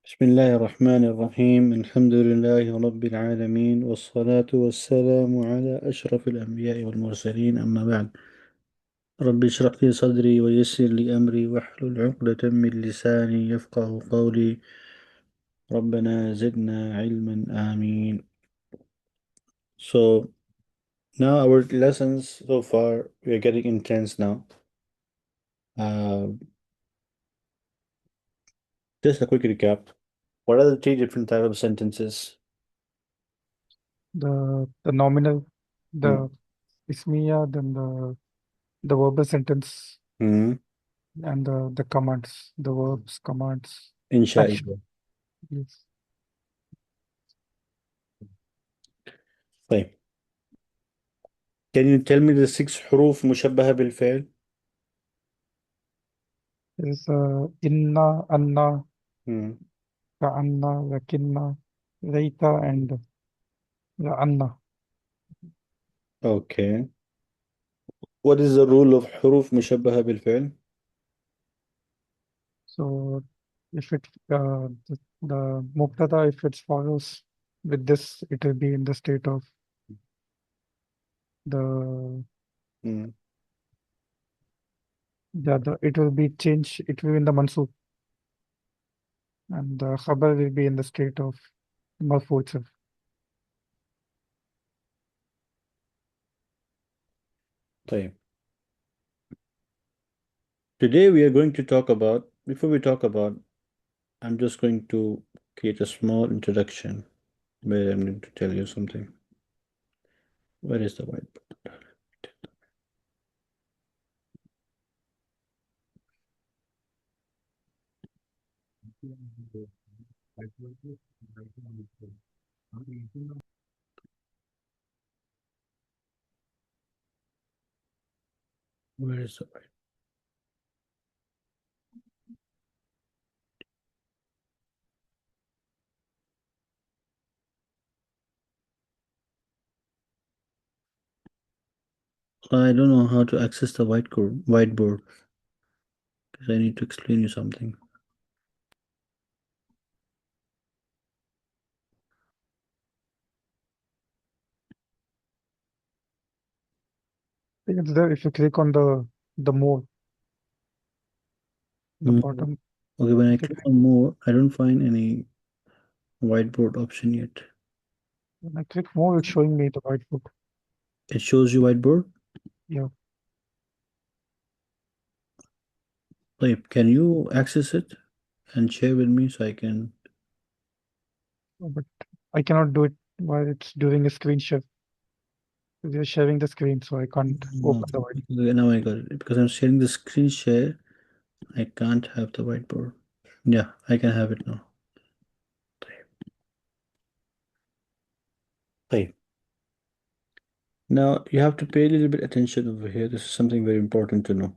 بسم الله الرحمن الرحيم الحمد لله رب العالمين والصلاة والسلام على أشرف الأنبياء والمرسلين أما بعد رب اشرح لي صدري ويسر لي أمري واحلل عقدة من لساني يفقه قولي ربنا زدنا علما آمين. So now our lessons so far we are getting intense now. Uh, just a quick recap. What are the three different types of sentences? The nominal, Hmm. the ismiya, then the verbal sentence, Hmm. and the commands, the verbs, commands, action. Inshallah. Yes. طيب. Can you tell me the six حروف مشبهة بالفعل؟ Is inna, anna, Hmm. ka'anna, lakinna, reita, and la'anna. Okay. What is the rule of حروف مشبهة بالفعل? So if it the mubtada, if it follows with this, it will be in the state of the Hmm. it will be changed. It will be in the mansub, and the khabar will be in the state of marfu itself. طيب. Today we are going to talk about, before we talk about, I'm just going to create a small introduction where I'm going to tell you something. Where is the whiteboard? Where is the whiteboard? I don't know how to access the whiteboard because I need to explain you something. It's there if you click on the more, the More. bottom. Okay, when I If you click click, on more, I don't find any whiteboard option yet. when I click more, it's showing me the whiteboard. It shows you whiteboard. Yeah, Like, can you access it and share with me so I can? but I cannot do it while it's doing a screen share. You're sharing the screen, so I can't Oh, open the white. okay, now I got it. Because I'm sharing the screen share, I can't have the whiteboard. Yeah, I can have it now. Okay. Now you have to pay a little bit attention over here. This is something very important to know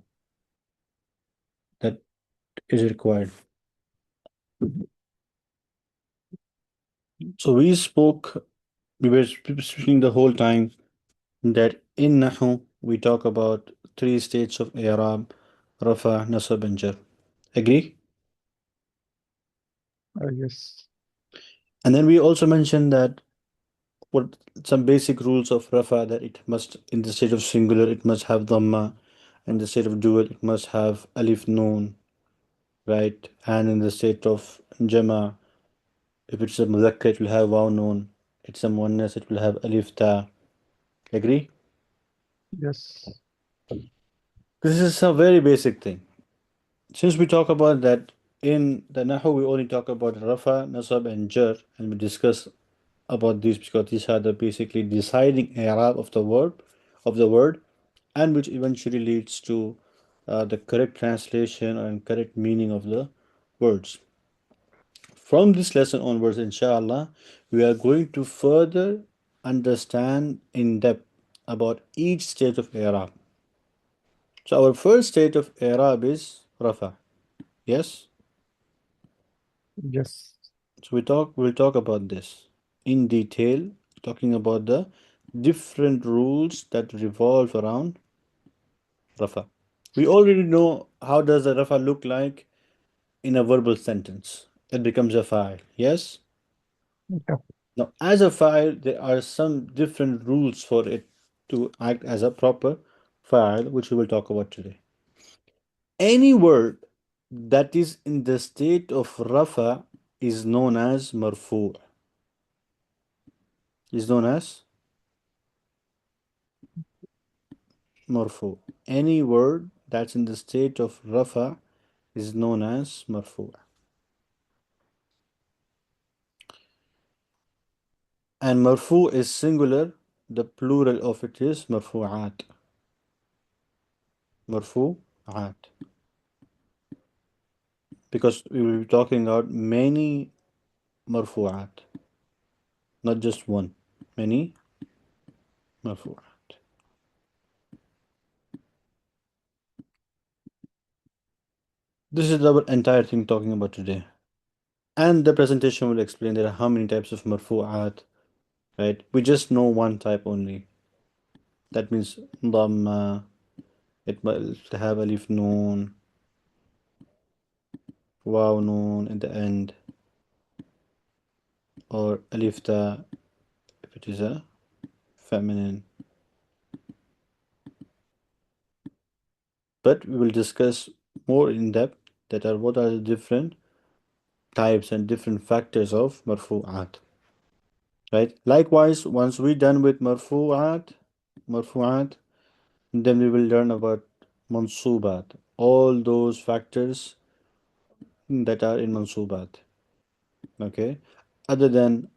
that is required. So we were speaking the whole time that in Nahw we talk about three states of i'rab, rafa, nasab, and jar. Agree? Yes, And then we also mentioned that what some basic rules of rafa, that it must, in the state of singular it must have dhamma, in the state of dual it must have alif noon, right? And in the state of jama, if it's a mudhakkar it will have waw noon, it's a muannas it will have alif ta. Agree? yes, This is a very basic thing. Since we talk about that in the Nahu, we only talk about rafa, nasab, and jar, and we discuss about these because these are the basically deciding i'rab of the word, and which eventually leads to the correct translation and correct meaning of the words. From this lesson onwards, inshallah, we are going to further understand in depth about each state of i'rab. So our first state of i'rab is rafa. Yes. yes, So we'll talk about this in detail, talking about the different rules that revolve around rafa. We already know how does a rafa look like in a verbal sentence. it becomes a fa'il. Yes? Yeah. Now, as a fa'il, there are some different rules for it to act as a proper fa'il, which we will talk about today. Any word that is in the state of rafa is known as marfu'. Is known as marfu'. Any word that's in the state of rafa is known as marfu'. And marfu' is singular. The plural of it is marfu'at. Marfu'at. Because we will be talking about many marfu'at, not just one. Many marfu'at. This is our entire thing talking about today. And the presentation will explain there are how many types of marfu'at, right? We just know one type only. That means Dammah, it will have alif noon, waw noon at the end, or alif ta if it is a feminine. But we will discuss more in depth that are what are the different types and different factors of marfu'at. Right? Likewise, once we're done with marfu'at, then we will learn about mansubat, all those factors that are in mansubat. Okay, other than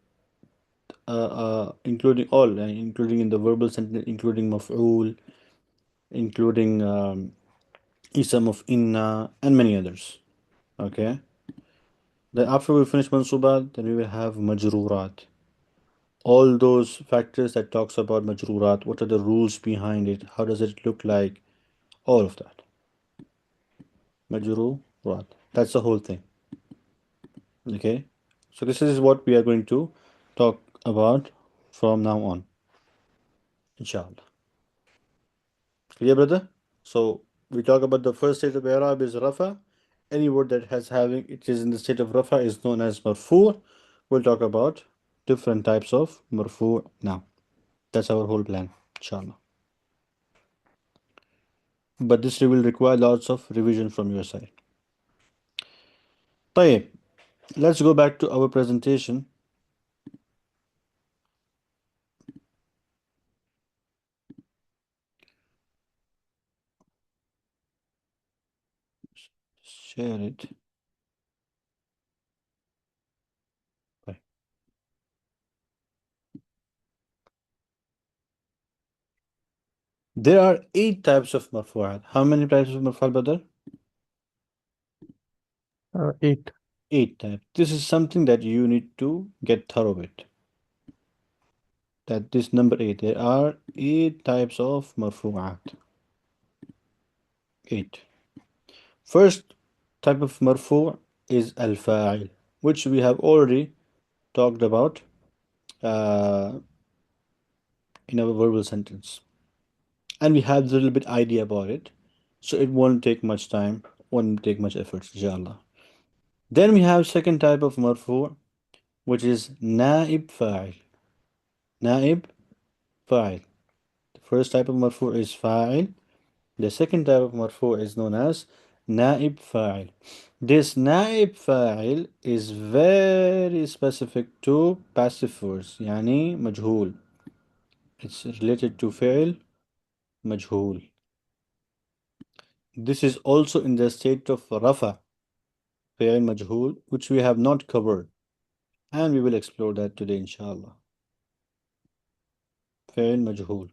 including all, including in the verbal sentence, including maf'ul, including ism of inna, and many others. Okay, then after we finish mansubat, then we will have majrurat. All those factors that talks about majrurat, what are the rules behind it, how does it look like, all of that. Majrurat. That's the whole thing. Okay. So this is what we are going to talk about from now on, inshallah. Clear, brother? So we talk about the first state of i'rab is rafa. Any word that has having it is in the state of rafa is known as marfu'. We'll talk about different types of marfu' now. That's our whole plan, inshallah. But this will require lots of revision from your side. طيب, let's go back to our presentation. Share it. Bye. There are 8 types of marfu'at. How many types of marfu'at, brother? 8. 8 types. This is something that you need to get thorough with. That this number 8. There are 8 types of marfu'at. 8. First type of marfu' is al-fa'il, which we have already talked about uh, in our verbal sentence. And we have a little bit idea about it. So it won't take much time, won't take much effort, inshallah. Then we have second type of marfu', which is naib fa'il. Naib fa'il. The first type of marfu' is fa'il. The second type of marfu' is known as naib fa'il. This naib fa'il is very specific to passive verbs, yani majhul. It's related to fi'il majhul. This is also in the state of rafa, fi'il majhul, which we have not covered. And we will explore that today, inshallah. Fi'il majhul.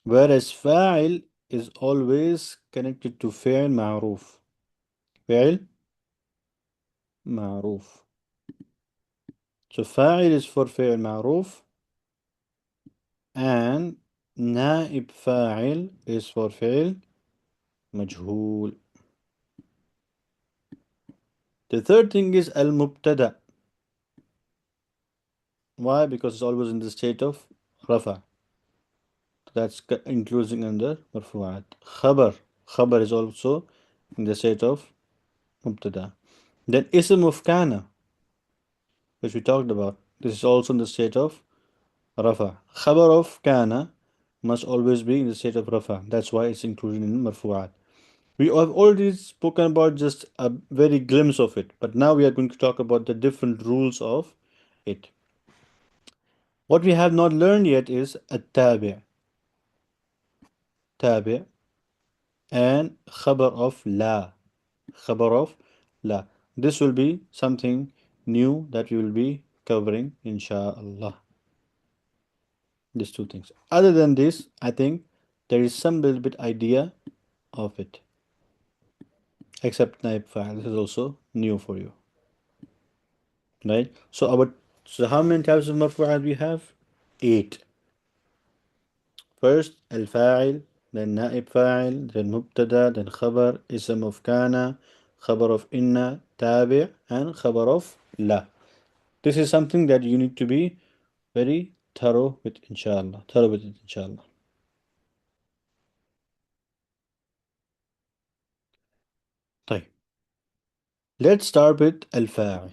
Whereas fa'il is always connected to fi'il ma'ruf. Fi'il ma'ruf. So fa'il is for fi'il ma'ruf and naib fa'il is for fi'il majhul. The third thing is al-mubtada. Why? Because it's always in the state of rafa. That's including under marfu'at. Khabar. Khabar is also in the state of mubtada. Then ism of kana, which we talked about. This is also in the state of rafa. Khabar of kana must always be in the state of rafa. That's why it's included in Marfoo'at. We have already spoken about just a very glimpse of it, but now we are going to talk about the different rules of it. What we have not learned yet is a tabi, and khabar of la. Khabar of la. This will be something new that we will be covering, inshallah. These two things. Other than this, I think there is some little bit idea of it. Except naib file. This is also new for you. Right? So how many types of marfu'at we have? 8. First, al-fa'il, then naib fa'il, then mubtada, then khabar, ism of kana, khabar of inna, tabi', and khabar of la. This is something that you need to be very thorough with, inshallah. Thorough with it, inshallah. طيب. Let's start with al-fa'il.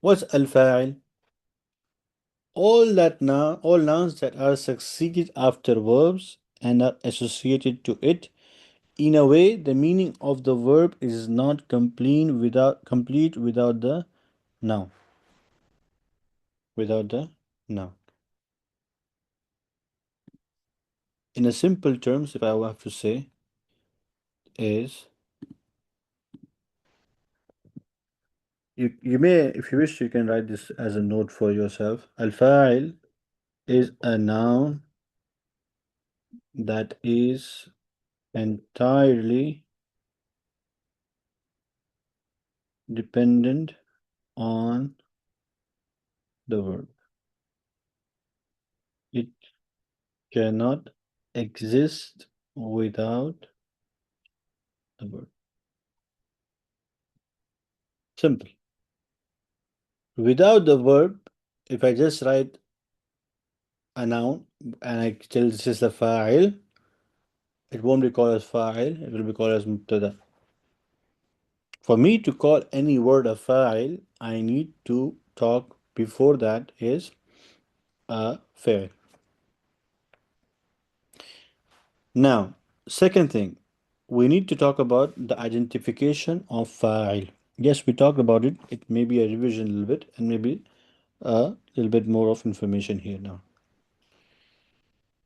What's al-fa'il? All nouns that are succeeded after verbs and are associated to it. In a way, the meaning of the verb is not complete without the noun. Without the noun. In a simple terms, if I have to say, is you may, if you wish, you can write this as a note for yourself. Al-fa'il is a noun that is entirely dependent on the verb. It cannot exist without the verb. Simple. Without the verb, if I just write a noun and I tell this is the fa'il, it won't be called as fa'il, it will be called as mubtada. For me to call any word a fa'il, I need to talk before that is a fa'il. Now, second thing, we need to talk about the identification of fa'il. Yes, we talked about it. It may be a revision a little bit and maybe a little bit more of information here now.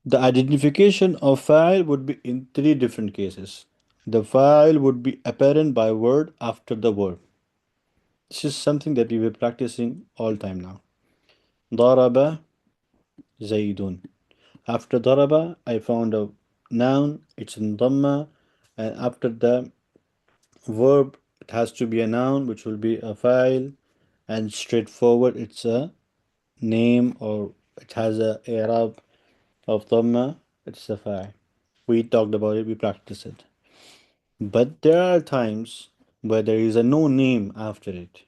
The identification of fa'il would be in 3 different cases. The fa'il would be apparent by word after the verb. This is something that we were practicing all time now. Daraba Zaidun. After daraba, I found a noun, it's in Dammah, and after the verb, it has to be a noun, which will be a fa'il, and straightforward, it's a name or it has a i'rab of Dhamma, it's a fa'il. We talked about it, we practiced it. But there are times where there is a no name after it.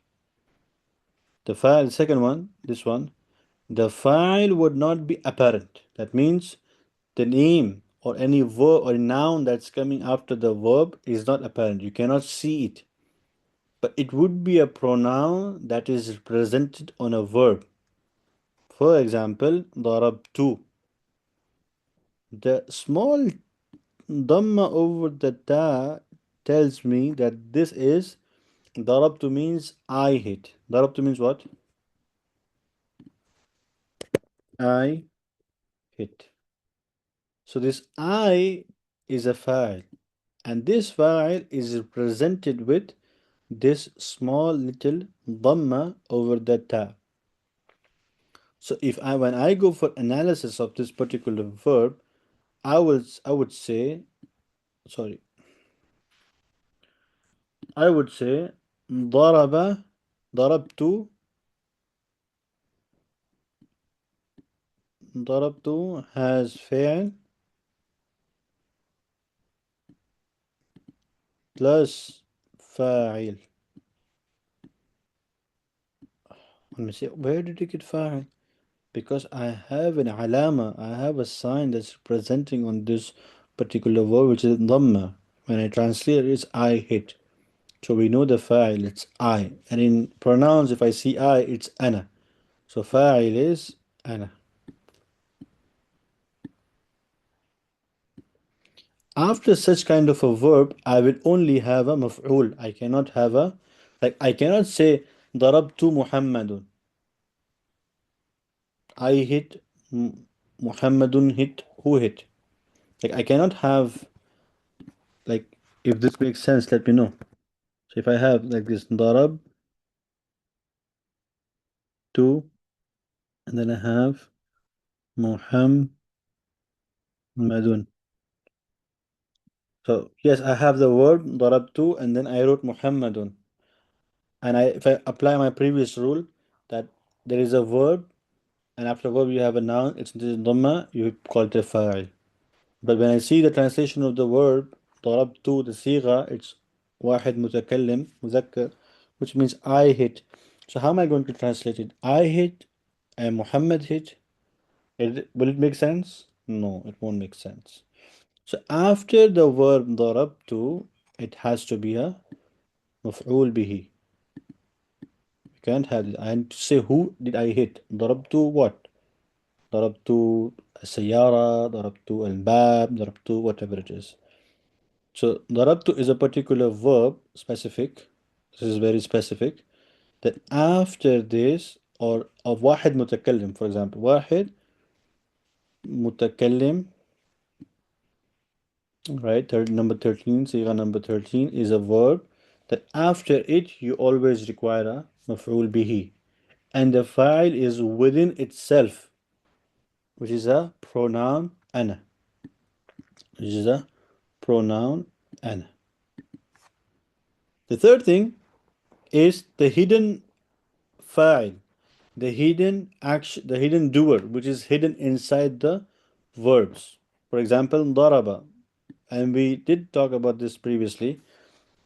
The fa'il, second one, this one, the fa'il would not be apparent. That means the name or any verb or noun that's coming after the verb is not apparent. You cannot see it. But it would be a pronoun that is represented on a verb. For example, darabtu. The small dhamma over the ta tells me that this is darabtu means I hit. Darabtu means what? I hit. So this I is a fa'il, and this fa'il is represented with this small little dhamma over the ta. So when I go for analysis of this particular verb, I would say, sorry, I would say ضرب ضربت ضربت has فعل plus فاعل. Let me see, where did you get فاعل? Because I have an alama, I have a sign that's representing on this particular word, which is Dammah. When I translate it, it's I hit. So we know the fa'il, it's I. And in pronouns, if I see I, it's ana. So fa'il is ana. After such kind of a verb, I will only have a maf'ul. I cannot have a, like, I cannot say darabtu Muhammadun. I hit, Muhammadun hit, who hit? Like, I cannot have, like, if this makes sense, let me know. So if I have like this darab, two, and then I have Muhammadun. So yes, I have the word darabtu, and then I wrote Muhammadun. And if I apply my previous rule that there is a verb, and after verb you have a noun, it's the dhamma, you call it a fa'il. But when I see the translation of the verb darabtu, the sigha, it's wahid mutakallim, muzakkar, which means I hit. So how am I going to translate it? I hit and Muhammad hit. Will it make sense? No, it won't make sense. So after the verb darabtu, it has to be a maf'ul bihi. You can't have it. I have to say who did I hit? Darabtu what? Darabtu السيارة, darabtu al-bab, darabtu whatever it is. So darabtu is a particular verb, specific. This is very specific. That after this, or of واحد متكلم, for example, واحد متكلم, right? Number 13, صيغة number 13 is a verb that after it you always require a مفعول به. And the file is within itself, which is a pronoun أنا. Which is a pronoun أنا. The third thing is the hidden file, the hidden action, the hidden doer, which is hidden inside the verbs. For example, ضرب, and we did talk about this previously.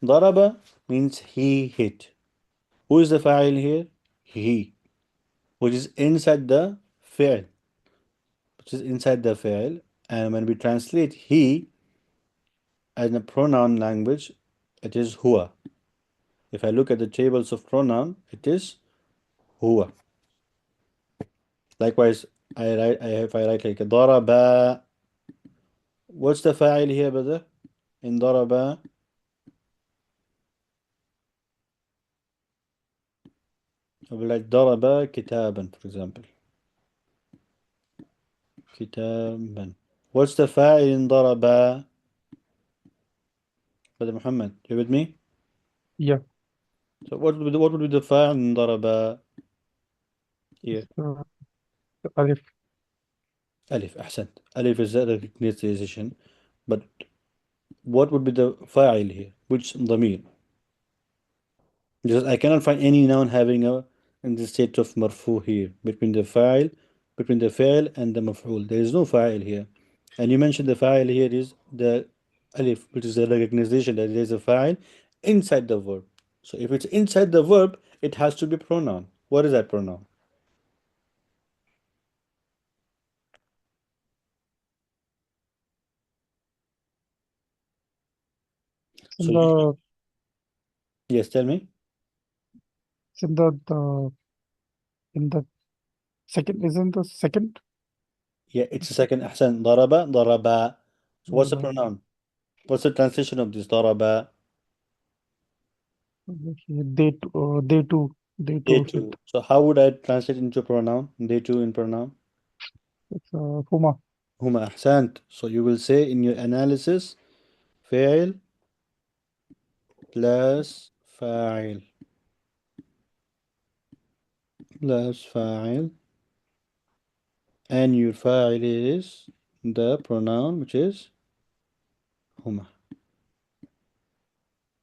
ضرب means he hit. Who is the fa'il here? He, which is inside the fi'l, and when we translate he as a pronoun language, it is huwa. If I look at the tables of pronoun, it is huwa. Likewise, if I write like daraba, what's the fa'il here, brother? In daraba, I will write daraba kitaban, for example. Kitaban. What's the fa'il in daraba, brother Muhammad? You with me? Yeah. So what would be the fa'il in daraba here? So, Alif. Alif, أحسنت. Alif is the recognition. But what would be the fa'il here? Which ضمير? Because I cannot find any noun having a in the state of marfu here between the fa'il and the maf'ul. There is no fa'il here. And you mentioned the fa'il here is the alif, which is the recognition that there is a fa'il inside the verb. So if it's inside the verb, it has to be pronoun. What is that pronoun? In So you, the yes, tell me. in the in the second is in the second. Yeah, it's the second ahsan. Daraba, daraba. So what's the Uh, pronoun? What's the translation of this daraba? they too They hit. too. So how would I translate into pronoun? They too in pronoun? It's Huma. هما أحسنت. So you will say in your analysis فعل plus فاعل plus فاعل, and your فاعل is the pronoun which is هما.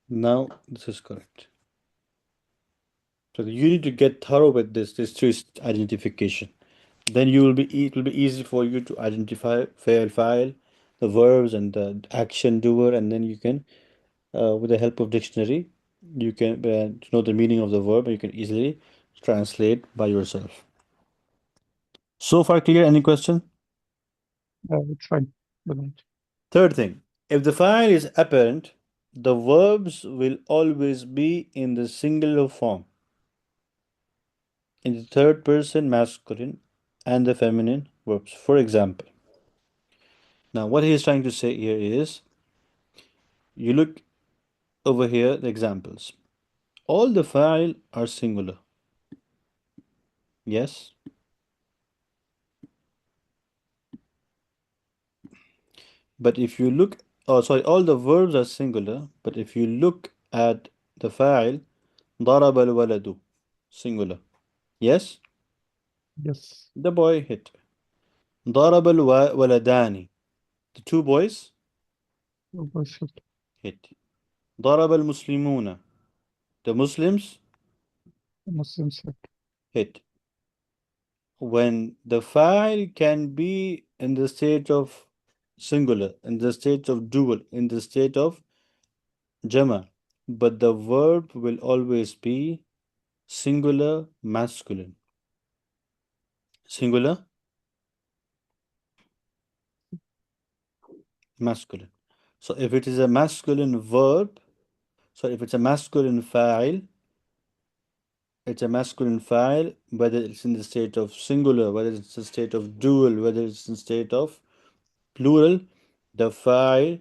Now this is correct. So you need to get thorough with this twist identification. Then it will be easy for you to identify فاعل, the verbs and the action doer, and then you can with the help of dictionary you can to know the meaning of the verb, you can easily translate by yourself. So far clear? Any question? It's fine. Good night. Third thing, if the file is apparent, the verbs will always be in the singular form, in the third person masculine and the feminine verbs. For example, now what he is trying to say here is, you look over here, the examples. All the file are singular. Yes. But if you look, oh sorry, all the verbs are singular, but if you look at the file, ضرب الولد, singular. Yes, Yes. the boy hit. ضرب الولدان, the two boys Opposite. hit. ضرب المسلمون, the Muslims Muslims hit. hit. When the file can be in the state of singular, in the state of dual, in the state of jama, but the verb will always be singular masculine. Singular masculine. So if it is a masculine verb, so if it's a masculine file, it's a masculine file, whether it's in the state of singular, whether it's in the state of dual, whether it's in state of plural, the file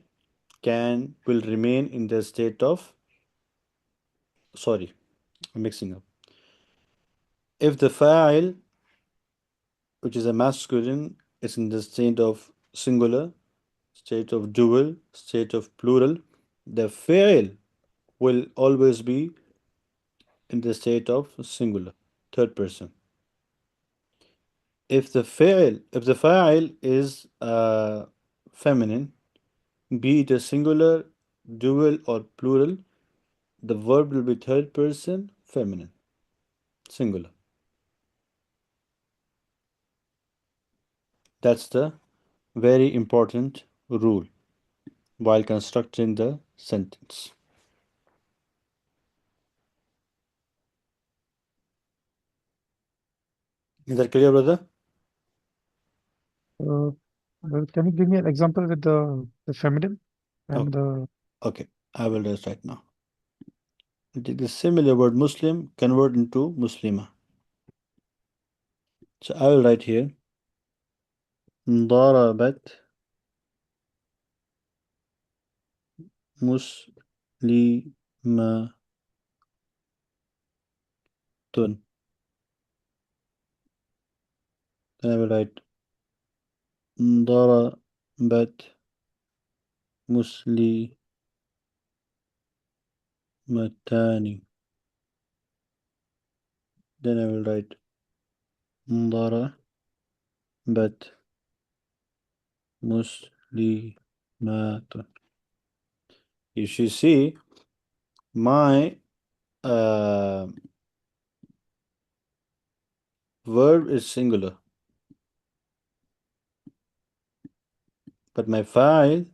will remain in the state of, sorry, I'm mixing up. If the file, which is a masculine, is in the state of singular, state of dual, state of plural, the file will always be in the state of singular, third person. If the file is feminine, be it a singular, dual, or plural, the verb will be third person feminine, singular. That's the very important rule while constructing the sentence. Is that clear, brother? Uh, can you give me an example with the feminine and Okay, the okay. I will just right now. Take the similar word Muslim, convert into Muslima. So I will write here ضربت مسلمة. Then I will write ضربت مسلمتان. Then I will write ضربت مسلمات. You should see my verb is singular, but my file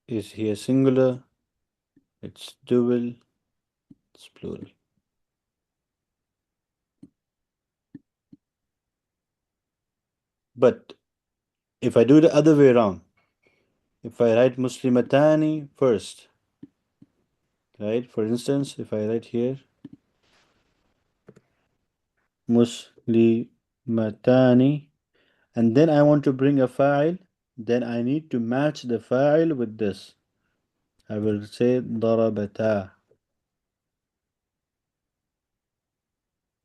is here singular, it's dual, it's plural. But if I do the other way around, if I write Muslimatani first, right? For instance, if I write here Muslimatani, and then I want to bring a file, then I need to match the file with this. I will say darabata.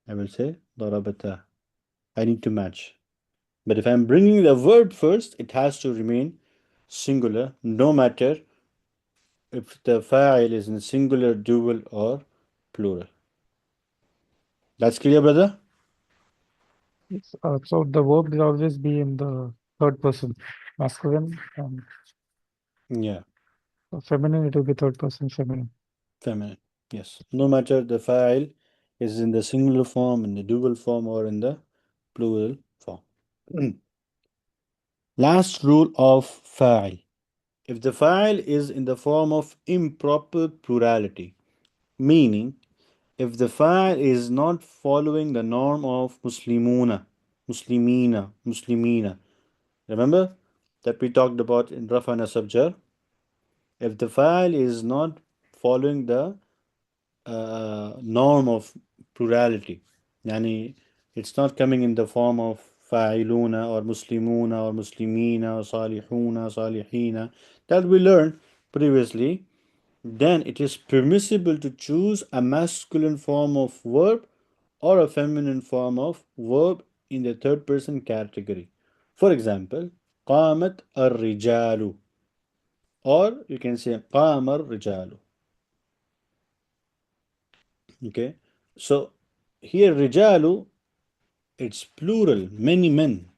I will say darabata. I need to match. But if I'm bringing the verb first, it has to remain singular, no matter if the file is in singular, dual, or plural. That's clear, brother? yes, so the verb will always be in the third person, masculine, and Yeah, feminine it will be third person feminine. feminine. Yes. No matter the file is in the singular form, in the dual form, or in the plural form. Last rule of file. If the file is in the form of improper plurality, meaning if the file is not following the norm of Muslimuna, Muslimina, Muslimina. Remember that we talked about in Rafa Nasab Jar? If the file is not following the norm of plurality, yani it's not coming in the form of fa'iluna or muslimuna or muslimina or salihuna, salihina that we learned previously, then it is permissible to choose a masculine form of verb or a feminine form of verb in the third person category. For example, qamat ar-rijalu, or you can say qama ar-rijalu. Okay, so here rijalu, it's plural, many men.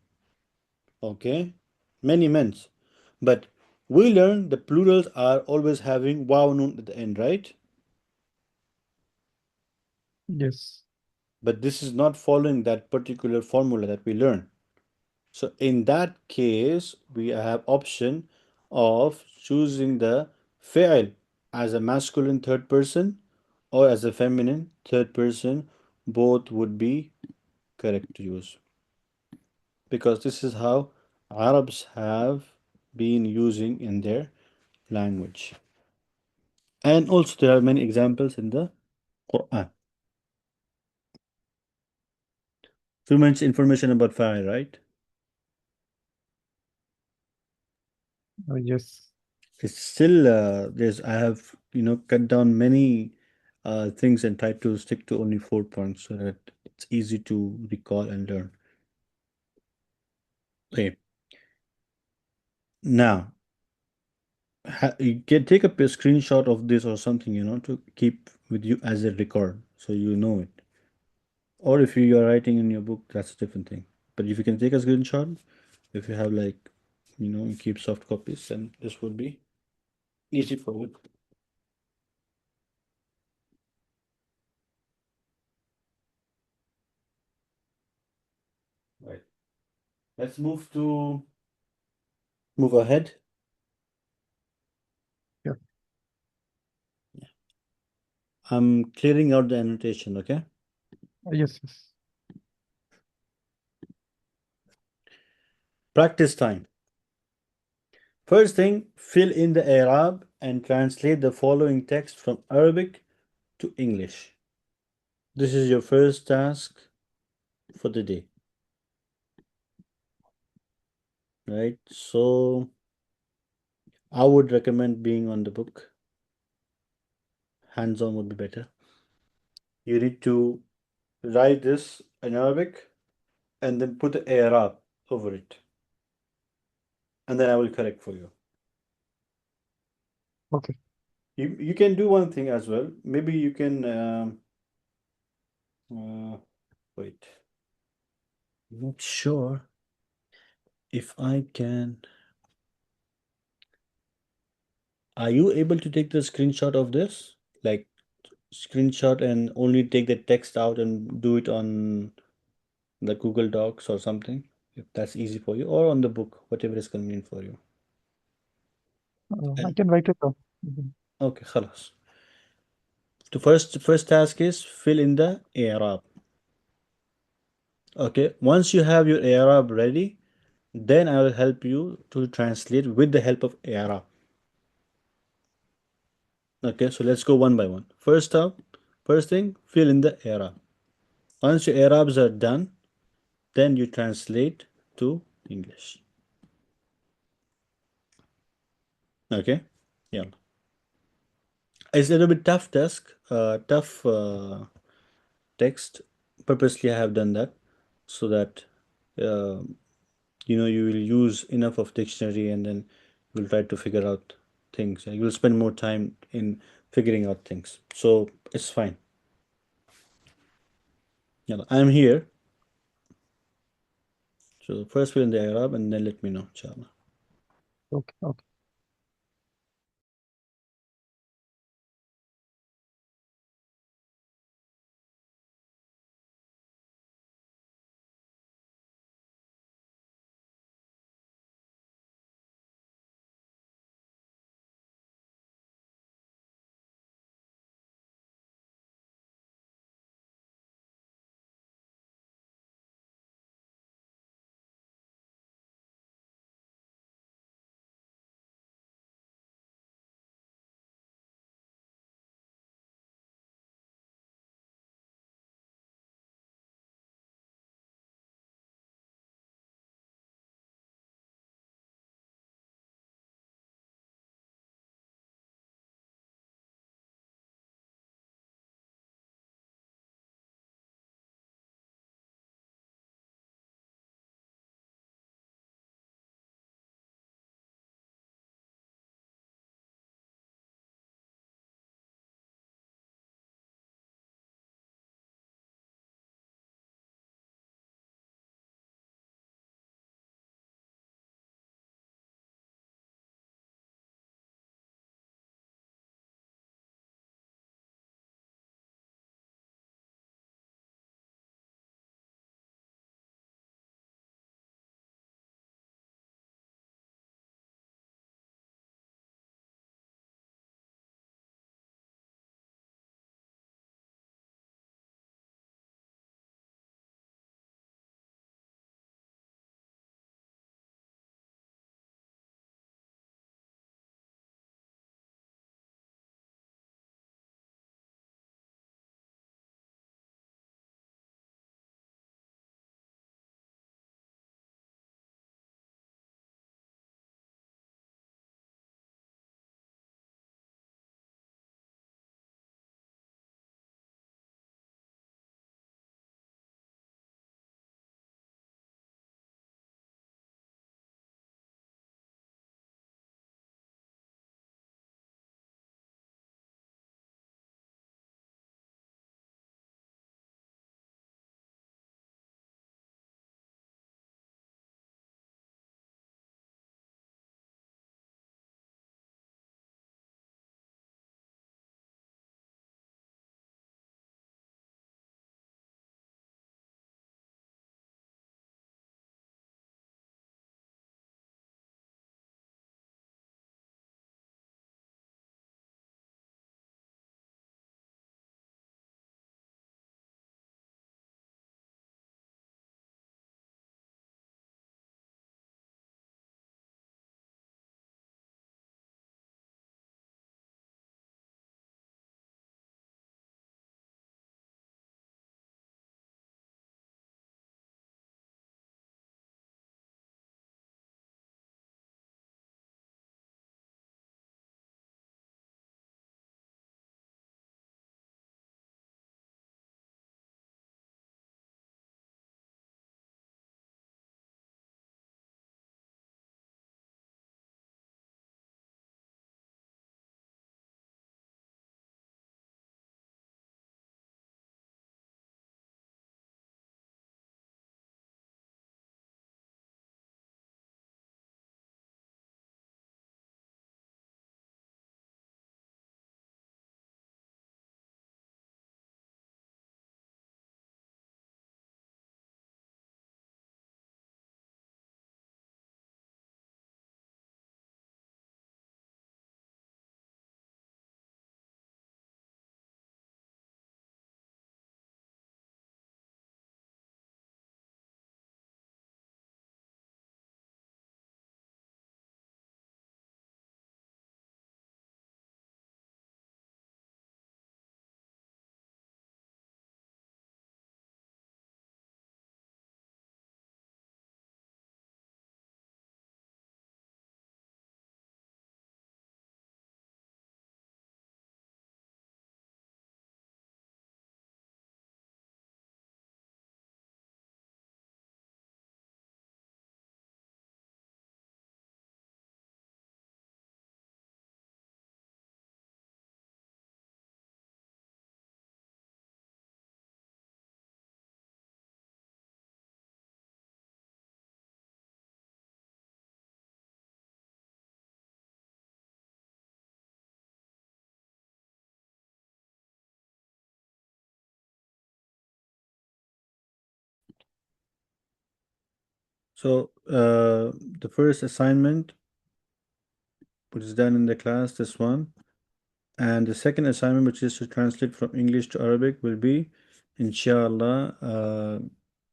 Okay, many men. But we learn the plurals are always having waw nun at the end, right? Yes. But this is not following that particular formula that we learn. So in that case, we have option of choosing the fi'l as a masculine third person or as a feminine third person. Both would be correct to use because this is how Arabs have been using in their language. And also there are many examples in the Quran. Too much information about fa'il, right? Yes. It's still there's I have cut down many things and tried to stick to only 4 points so that it's easy to recall and learn. Okay, now you can take up a screenshot of this or something to keep with you as a record so you know it. Or if you are writing in your book, that's a different thing. But if you can take a screenshot, if you have like you keep soft copies, then this would be easy for you. Right. Let's move ahead. Yeah. I'm clearing out the annotation, okay? Yes. Yes. Practice time. First thing, fill in the Arab and translate the following text from Arabic to English. This is your first task for the day, right? So I would recommend being on the book. Hands on would be better. You need to write this in Arabic and then put the Arab over it. And then I will correct for you. Okay. You can do one thing as well. Maybe you can wait. Not sure if I can. Are you able to take the screenshot of this? Like screenshot and only take the text out and do it on the Google Docs or something, if that's easy for you, or on the book, whatever is convenient for you. I And can write it down. Mhm. okay, خلاص. The first task is fill in the Arab. Okay, once you have your Arab ready, then I will help you to translate with the help of Arab. Okay, so let's go one by one. First thing, fill in the Arab. Once your Arabs are done, then you translate to English. Okay, yeah. It's a little bit tough tough text. Purposely, I have done that so that uh, you will use enough of dictionary and then you'll try to figure out things. And you'll spend more time in figuring out things. So it's fine. Yeah, I'm here. So first fill in the Arab and then let me know, inshallah. Okay. Okay. So the first assignment, which is done in the class, this one, and the second assignment, which is to translate from English to Arabic, will be, inshallah,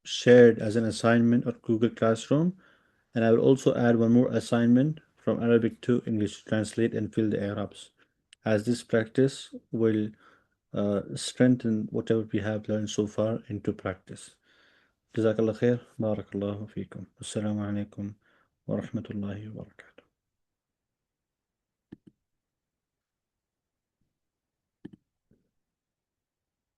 shared as an assignment on Google Classroom. And I will also add one more assignment from Arabic to English to translate and fill the Arabs, as this practice will strengthen whatever we have learned so far into practice. جزاك الله خير بارك الله فيكم. السلام عليكم ورحمة الله وبركاته.